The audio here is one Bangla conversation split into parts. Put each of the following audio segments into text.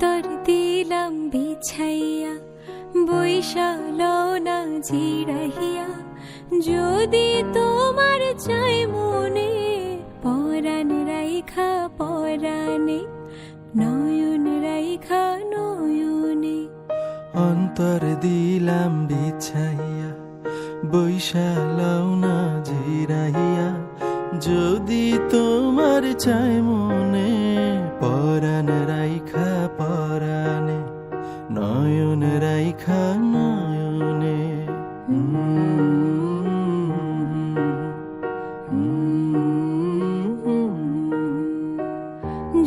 অন্তর দিলাম বিছাইয়া, বৈশালো না জিরাহিয়া। যদি তোমার চাই মনে, পরাণ রাইখা পরাণে, নয়ন রাইখা নয়নে। অন্তর দিলাম বিছাইয়া, বৈশালো না জিরাহিয়া। যদি তোমার চাই মনে, পরাণ রাইখা পরাণে, নয়ন রাইখা নয়নে।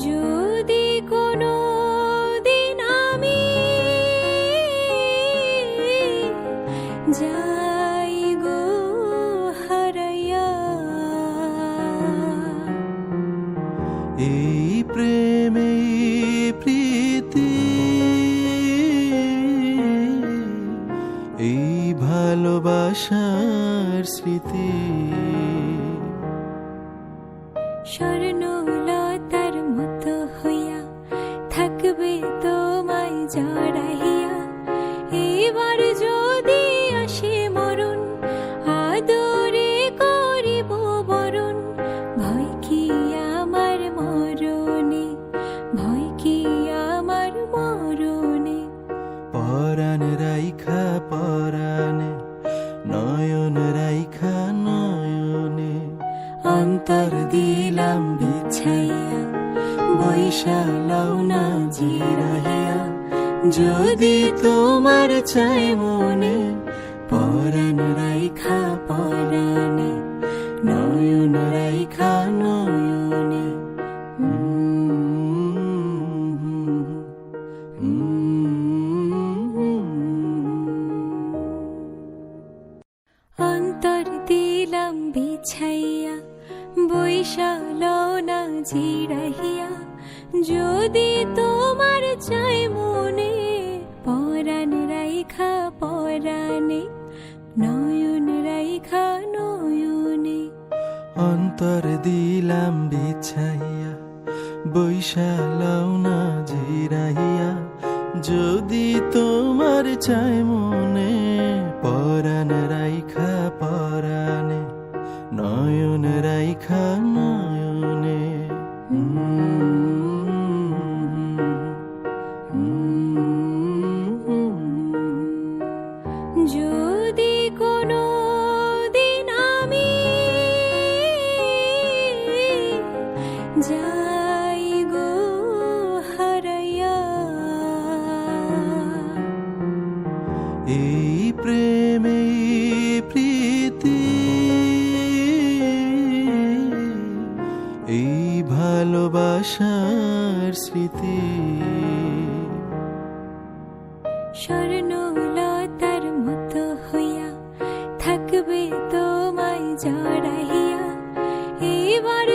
যদি কোনো দিন আমি যাই গো হারাইয়া, এই প্রেমে প্রীতি, এই ভালোবাসার স্মৃতি, স্বর্ণলতার মতো হইয়া থাকবে তোমায় জড়াইয়া। এবার যদি আসে মরণ, আদরে করিব বরণ। ভয় কি আমার মরণে, ভয় কি আমার মরণে। পরাণ রাইখা পরাণে, নয়ন রাইখা নয়নে। অন্তর দিলাম বিছাইয়া, বৈশালো না জিরাহিয়া। যদি তোমার চাই মনে, পরাণ রাইখা পরাণে, নয়ন রাইখা নয়নে। অন্তর দিলাম বিছাইয়া, বৈশালো না জিরাহিয়া। যদি তোমার চাই মনে, পরাণ রাইখা পরাণে, নয়ন রাইখা নয়নে। অন্তর দিলাম বিছাইয়া, বৈশালো না জিরাহিয়া। যদি তোমার চাই মনে, পরাণ রাইখা পরাণে, নয়ন রাইখা নয়নে। যদি কোনো দিন আমি যাই গো হারাইয়া, এই প্রেমে প্রীতি, এই ভালোবাসার স্মৃতি, স্বর্ণলতার মতো হইয়া থাকবে তোমায় জড়াইয়া। এবার